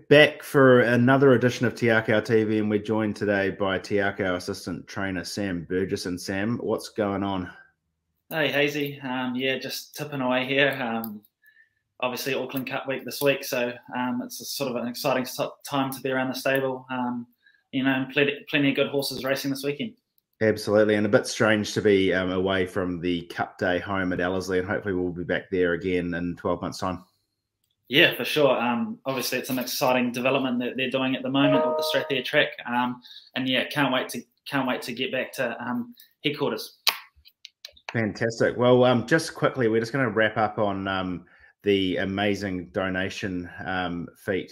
back for another edition of Te Akau TV, and we're joined today by Te Akau assistant trainer Sam Burgess. And Sam, what's going on? Hey, Hazy. Yeah, just tipping away here. Obviously, Auckland Cup week this week, so it's a sort of an exciting time to be around the stable. Plenty of good horses racing this weekend. Absolutely, and a bit strange to be away from the Cup Day home at Ellerslie, and hopefully we'll be back there again in 12 months' time. Yeah, for sure. Obviously, it's an exciting development that they're doing at the moment with the Strathia track, and yeah, can't wait to get back to headquarters. Fantastic. Well, just quickly, we're just going to wrap up on the amazing donation feat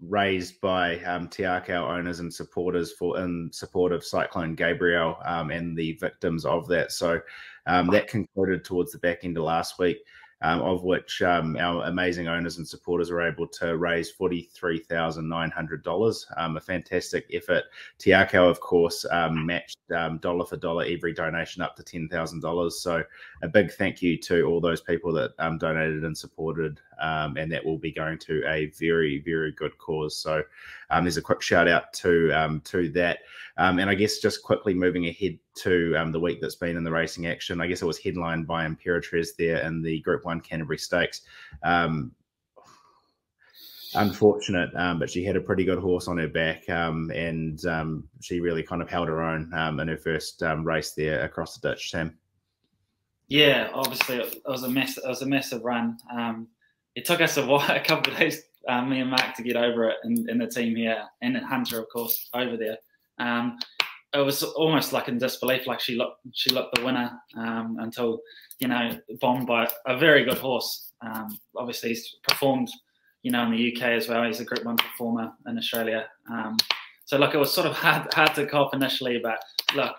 raised by Te Akau owners and supporters in support of Cyclone Gabrielle and the victims of that. So that concluded towards the back end of last week, of which our amazing owners and supporters were able to raise $43,900. A fantastic effort. Te Akau, of course, matched dollar for dollar every donation up to $10,000. So a big thank you to all those people that donated and supported, and that will be going to a very, very good cause. So there's a quick shout out to that. And I guess just quickly moving ahead to the week that's been in the racing action, I guess it was headlined by Imperatriz there in the Group 1 Canterbury Stakes. Unfortunate, but she had a pretty good horse on her back, and she really kind of held her own in her first race there across the ditch, Sam. Yeah, obviously it was a mess. It was a massive run. It took us a couple of days, me and Mark, to get over it, in the team here, and Hunter, of course, over there. It was almost like in disbelief, like she looked the winner until, bombed by a very good horse. Obviously, he's performed, in the UK as well. He's a Group 1 performer in Australia. So look, it was sort of hard to cop initially, but look,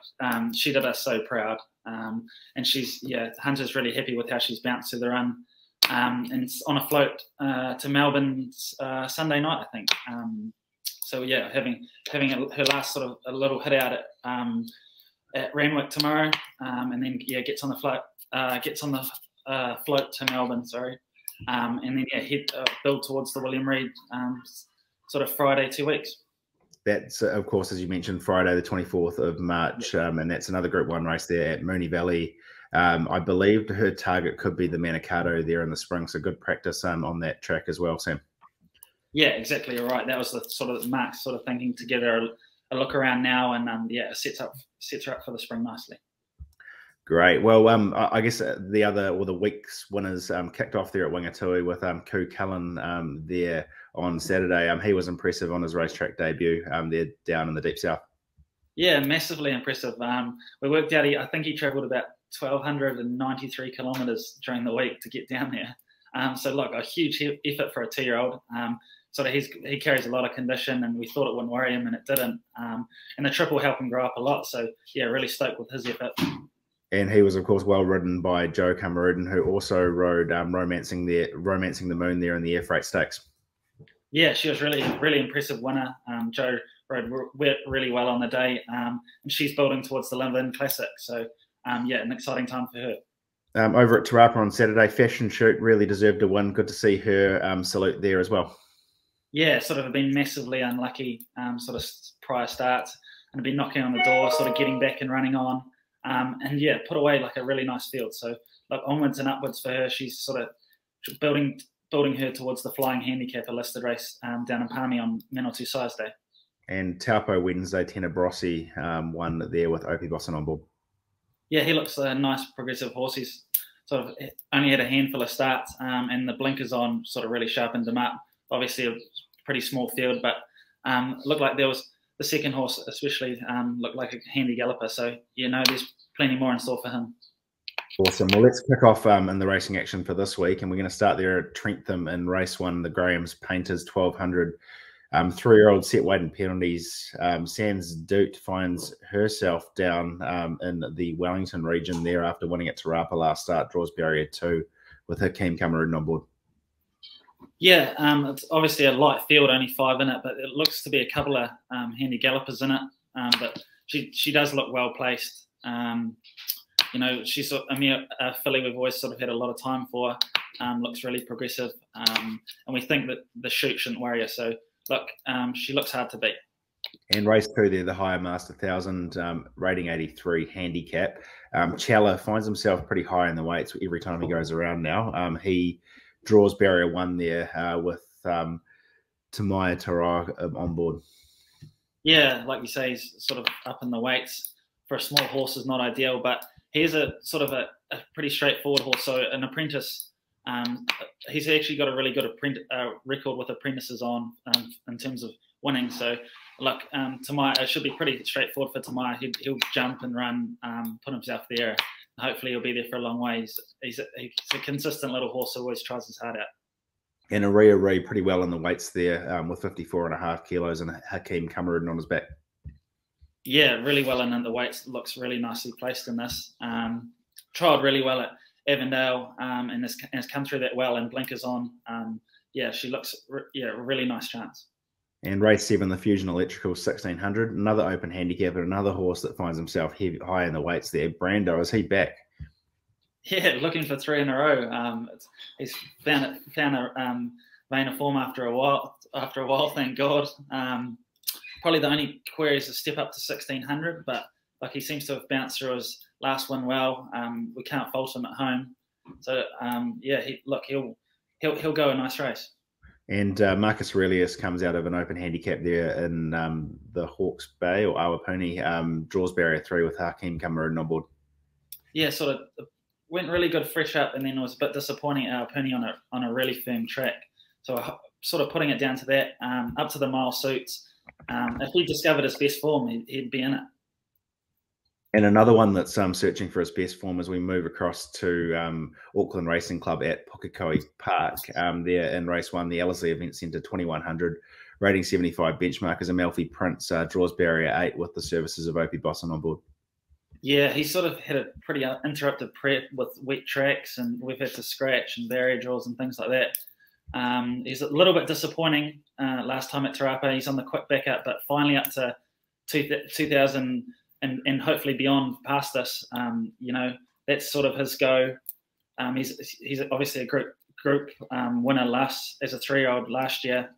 she did us so proud. And Hunter's really happy with how she's bounced through the run. And it's on a float to Melbourne Sunday night, I think. So yeah, having her last sort of a little hit out at Randwick tomorrow, and then gets on the float to Melbourne, sorry, and then build towards the William Reid sort of Friday 2 weeks. That's, of course, as you mentioned, Friday the 24th of March, and that's another Group 1 race there at Moonee Valley. I believe her target could be the Manikato there in the spring, so good practice on that track as well, Sam. Yeah, exactly. You're right. That was the sort of Mark sort of thinking together a look around now, and it sets her up for the spring nicely. Great. Well, I guess the week's winners kicked off there at Wingatui with Ku Cullen there on Saturday. He was impressive on his racetrack debut there down in the Deep South. Yeah, massively impressive. We worked out, I think he travelled about 1,293 kilometres during the week to get down there. So look, a huge effort for a 2-year-old. He carries a lot of condition, and we thought it wouldn't worry him, and it didn't. And the trip will help him grow up a lot. So yeah, really stoked with his effort. And he was, of course, well ridden by Joe Cameroon, who also rode Romancing the Moon there in the Air Freight Stakes. Yeah, she was really, really impressive winner. Joe rode really well on the day, and she's building towards the London Classic. So an exciting time for her. Over at Te Rapa on Saturday, Fashion Shoot really deserved a win. Good to see her salute there as well. Yeah, sort of been massively unlucky sort of prior starts, and been knocking on the door, sort of getting back and running on. Put away like a really nice field. So like onwards and upwards for her. She's sort of building her towards the flying handicap, a listed race down in Palmy on Manawatu Size Day. And Taupo Wednesday, Tenebrossi won there with Opie Bosson on board. Yeah, he looks a nice progressive horse. He's sort of only had a handful of starts, and the blinkers on sort of really sharpened him up. Obviously a pretty small field, but looked like there was the second horse especially looked like a handy galloper. So, there's plenty more in store for him. Awesome. Well, let's kick off in the racing action for this week, and we're going to start there at Trentham in race 1, the Graham's Painters 1200. 3-year-old set weight and penalties. Sans Doot finds herself down in the Wellington region there after winning at Te Rapa last start, draws barrier 2 with Hakeem Cameroon on board. Yeah, it's obviously a light field, only 5 in it, but it looks to be a couple of handy gallopers in it. But she does look well placed. She's a filly we've always sort of had a lot of time for. looks really progressive, and we think that the shoot shouldn't worry her. So look, she looks hard to beat. And race 2 there, the higher Master 1000, rating 83 handicap. Chella finds himself pretty high in the weights every time he goes around now. He draws barrier 1 there with Tamaya Tara on board. Yeah, like you say, he's sort of up in the weights. For a small horse is not ideal, but he's a sort of a pretty straightforward horse. So an apprentice, he's actually got a really good record with apprentices on in terms of winning. So look, Tamaya, it should be pretty straightforward for Tamaya. He'll jump and run, put himself there. Hopefully he'll be there for a long way. He's a consistent little horse who always tries his heart out. And Aria pretty well in the weights there with 54.5 kilos and Hakeem Cameron on his back. Yeah, really well in the weights. Looks really nicely placed in this. Trialled really well at Avondale and has come through that well and blinkers on. Yeah, she looks a really nice chance. And race 7, the Fusion Electrical 1600, another open handicap and another horse that finds himself high in the weights there. Brando, is he back? Yeah, looking for 3 in a row. He's found a vein of form after a while. Thank God. Probably the only query is to step up to 1600, but like he seems to have bounced through his last one well. We can't fault him at home. So yeah, he'll go a nice race. And Marcus Aurelius comes out of an open handicap there in the Hawke's Bay or Awapuni, draws barrier 3 with Hakeem Cameron on board. Yeah, sort of went really good fresh up, and then it was a bit disappointing at Awapuni on a really firm track. So sort of putting it down to that, up to the mile suits. If he discovered his best form, he'd be in it. And another one that's searching for his best form as we move across to Auckland Racing Club at Pukekohe Park. There in race 1, the Ellerslie Event Centre 2100, rating 75 benchmark as Amalfi Prince draws barrier 8 with the services of Opie Bosson on board. Yeah, he sort of had a pretty interrupted prep with wet tracks, and we've had to scratch and barrier draws and things like that. He's a little bit disappointing last time at Te Rapa. He's on the quick backup, but finally up to 2000 and hopefully beyond past this. That's sort of his go. He's obviously a group winner as a 3-year-old last year.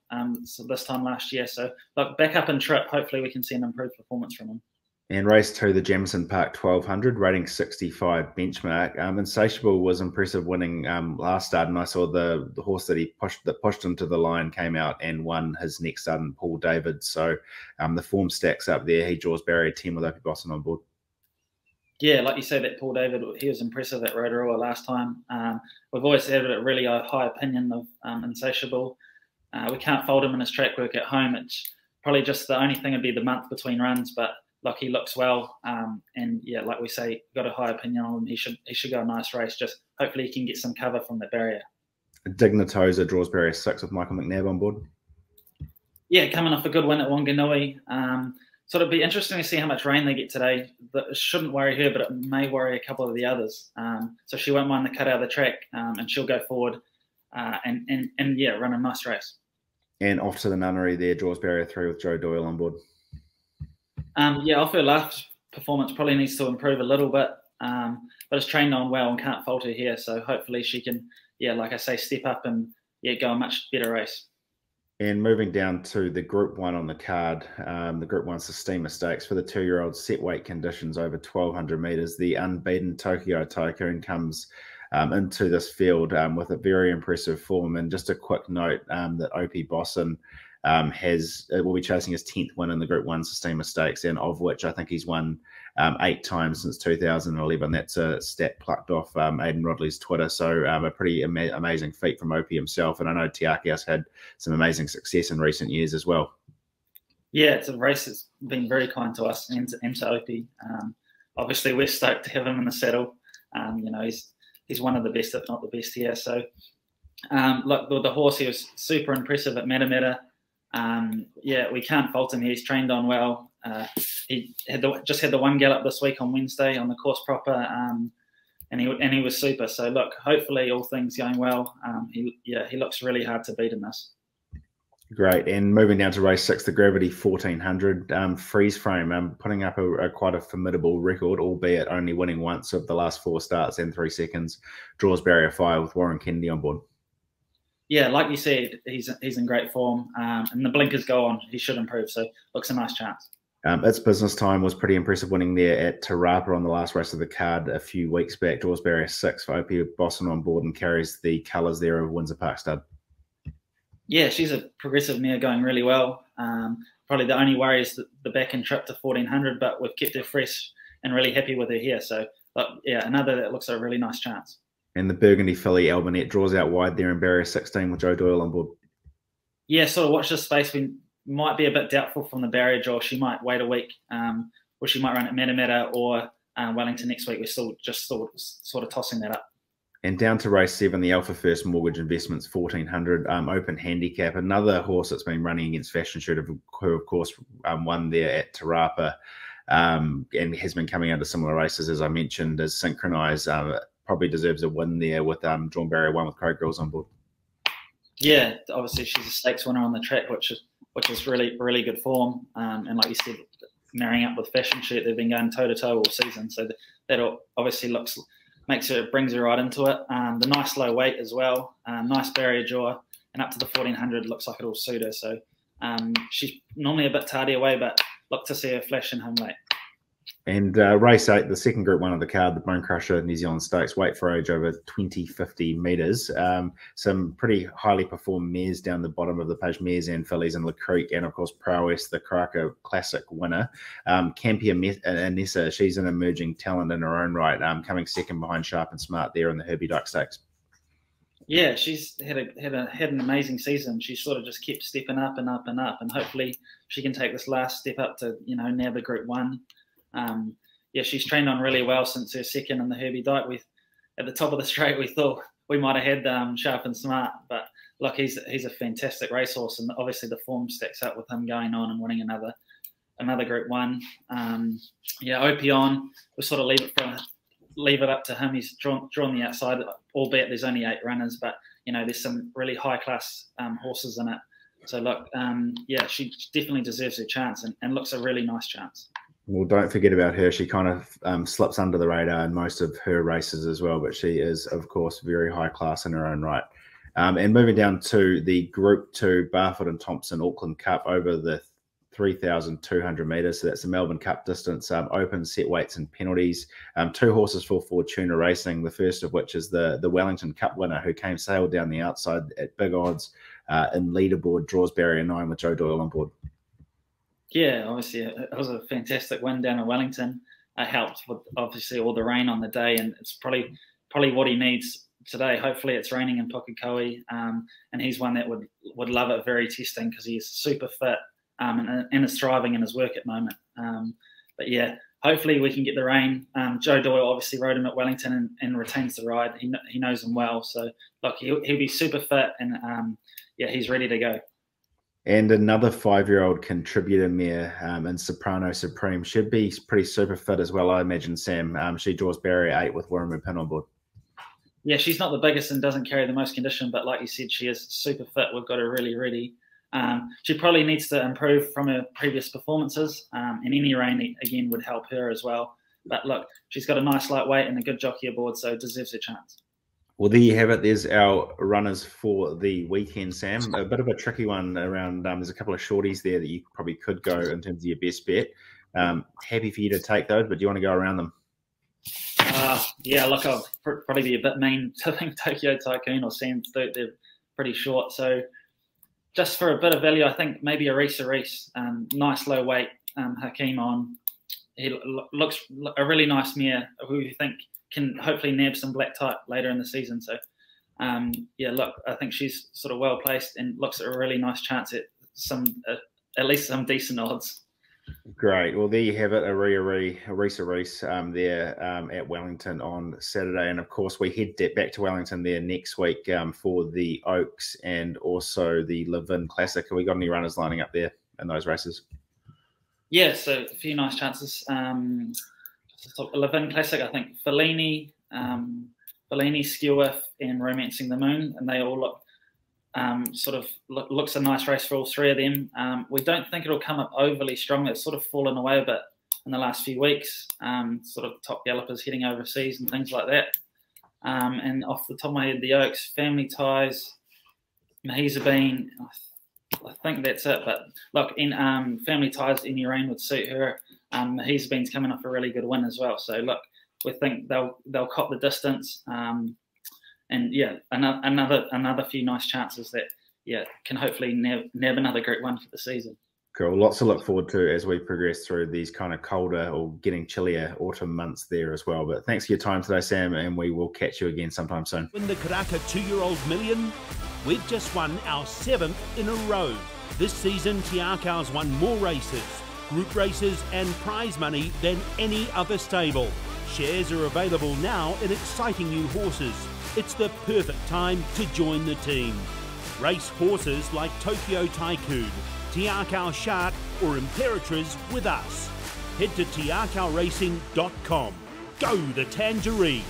So this time last year. So look, back up and trip. Hopefully we can see an improved performance from him. And race 2, the Jamison Park 1200, rating 65 benchmark. Insatiable was impressive winning last start, and I saw the horse that he pushed into the line came out and won his next start, Paul David. So the form stacks up there. He draws barrier 10 with Opie Bosson on board. Yeah, like you say, that Paul David, he was impressive at Rotorua last time. We've always had a really high opinion of Insatiable. We can't fault him in his track work at home. It's probably just the only thing would be the month between runs, but like he looks well, and yeah, like we say, got a high opinion on him. He should go a nice race. Just hopefully he can get some cover from the barrier. Dignitosa draws barrier 6 with Michael McNabb on board. Yeah, coming off a good win at Wanganui. So it'll be interesting to see how much rain they get today. It shouldn't worry her, but it may worry a couple of the others. So she won't mind the cut out of the track, and she'll go forward and yeah, run a nice race. And off to the Nunnery there, draws barrier 3 with Joe Doyle on board. Yeah, off her last performance probably needs to improve a little bit, but it's trained on well and can't fault her here. So hopefully she can, yeah, like I say, step up and yeah, go a much better race. And moving down to the Group 1 on the card, the Group 1 Steamer Stakes for the 2-year-old set weight conditions over 1,200 metres. The unbeaten Tokyo Tycoon comes into this field with a very impressive form. And just a quick note that Opie Bosson will be chasing his 10th win in the Group 1 Steamer Stakes, and of which I think he's won 8 times since 2011. That's a stat plucked off Aidan Rodley's Twitter. So a pretty amazing feat from Opie himself. And I know Te Akeau's had some amazing success in recent years as well. Yeah, it's a race that's been very kind to us and to Opie. Obviously, we're stoked to have him in the saddle. He's one of the best, if not the best here. So, look, the horse, he was super impressive at Matamata. Yeah, we can't fault him. He's trained on well. He just had the one gallop this week on Wednesday on the course proper, and he was super. So look, hopefully all things going well. He looks really hard to beat in this. Great. And moving down to race 6, the Gravity 1400 freeze frame, putting up quite a formidable record, albeit only winning once of the last 4 starts and 3 seconds. Draws barrier 5 with Warren Kennedy on board. Yeah, like you said, he's in great form, and the blinkers go on. He should improve, so looks a nice chance. Its business time was pretty impressive, winning there at Te Rapa on the last race of the card a few weeks back. Draws barrier 6 for Opie Boston on board and carries the colours there of Windsor Park Stud. Yeah, she's a progressive mare going really well. Probably the only worry is the back end trip to 1400, but we've kept her fresh and really happy with her here. So, yeah, another that looks like a really nice chance. And the Burgundy filly Albinet draws out wide there in barrier 16 with Joe Doyle on board. Yeah, sort of watch this space. We might be a bit doubtful from the barrier draw. She might wait a week, or she might run at Matamata or Wellington next week. We're still just sort of tossing that up. And down to race 7, the Alpha First Mortgage Investments 1400 open handicap. Another horse that's been running against Fashion Shoot, who of course won there at Te Rapa, and has been coming out of similar races, as I mentioned, as Synchronise. Probably deserves a win there with drawn barrier 1 with Craig Grills on board. Yeah, obviously she's a stakes winner on the track, which is really good form. And like you said, marrying up with Fashion Shoot, they've been going toe to toe all season, so that obviously brings her right into it. The nice low weight as well, nice barrier draw, and up to the 1400 looks like it'll suit her. So she's normally a bit tardy away, but look to see her flash in home late. And race 8, the second Group 1 of the card, the Bone Crusher New Zealand Stakes, weight for age over 20-50 metres. Some pretty highly performed mares down the bottom of the page, mares and fillies and Le Creek, and of course Prowess, the Karaka Classic winner. Campia Anessa, she's an emerging talent in her own right, coming second behind Sharp and Smart there in the Herbie Dyke Stakes. Yeah, she's had an amazing season. She sort of just kept stepping up and up and up, and hopefully she can take this last step up to now the Group 1. Yeah, she's trained on really well since her second in the Herbie Dyke. At the top of the straight, we thought we might have had Sharp and Smart, but look, he's a fantastic racehorse, and obviously the form stacks up with him going on and winning another Group 1. Yeah, Opion, we'll sort of leave it up to him. He's drawn the outside, albeit there's only 8 runners, but there's some really high class horses in it. So look, yeah, she definitely deserves her chance and looks a really nice chance. Well, don't forget about her. She kind of slips under the radar in most of her races as well, but she is, of course, very high class in her own right. And moving down to the Group 2 Barfoot and Thompson Auckland Cup over the 3,200 metres. So that's the Melbourne Cup distance, open, set weights and penalties. 2 horses for Fortuna Racing, the first of which is the Wellington Cup winner who sailed down the outside at big odds in leaderboard, draws barrier 9 with Joe Doyle on board. Yeah, obviously it was a fantastic win down at Wellington. It helped with obviously all the rain on the day, and it's probably what he needs today. Hopefully it's raining in Pukekohe, and he's one that would love it, very testing, because he's super fit and is thriving in his work at the moment. But yeah, hopefully we can get the rain. Joe Doyle obviously rode him at Wellington and retains the ride. He knows him well, so look, he'll be super fit, and yeah, he's ready to go. And another 5-year-old contributor mare in Soprano Supreme should be pretty super fit as well, I imagine, Sam. She draws barrier 8 with Warren Pin on board. Yeah, she's not the biggest and doesn't carry the most condition, but like you said, she is super fit. We've got her really ready. She probably needs to improve from her previous performances, and any rain, again, would help her as well. But look, she's got a nice lightweight and a good jockey aboard, so deserves a chance. Well, there you have it. There's our runners for the weekend, Sam. A bit of a tricky one around. There's a couple of shorties there that you probably could go in terms of your best bet. Happy for you to take those, but do you want to go around them? Yeah, look, I'll probably be a bit mean tipping Tokyo Tycoon or Sam Sturt. They're pretty short. So just for a bit of value, I think maybe a Reese, nice low weight, Hakeem on. He looks a really nice mare who you think can hopefully nab some black type later in the season. So, yeah, look, I think she's sort of well placed and looks at a really nice chance at least some decent odds. Great. Well, there you have it, a Reese there at Wellington on Saturday. And, of course, we head back to Wellington there next week for the Oaks and also the Levin Classic. Have we got any runners lining up there in those races? Yeah, so a few nice chances. Levin Classic, I think Fellini, Skewiff, and Romancing the Moon, and they all look sort of looks a nice race for all three of them. We don't think it'll come up overly strong. It's sort of fallen away a bit in the last few weeks, sort of top gallopers heading overseas and things like that. And off the top of my head, the Oaks, Family Ties, Mahisa Bean, I think that's it. But look, in Family Ties, Any Rain would suit her. Mahisa Bean's coming off a really good win as well. So look, we think they'll cop the distance. And yeah, another few nice chances that can hopefully nab another Group 1 for the season. Cool. Lots to look forward to as we progress through these kind of colder or getting chillier autumn months there as well. But thanks for your time today, Sam, and we will catch you again sometime soon. Win the Karaka 2-year-old million? We've just won our 7th in a row. This season, Te Akau's won more races, group races and prize money than any other stable. Shares are available now in exciting new horses. It's the perfect time to join the team. Race horses like Tokyo Tycoon, Te Akau Shark or Imperatriz with us. Head to teakauracing.com. Go the Tangerine!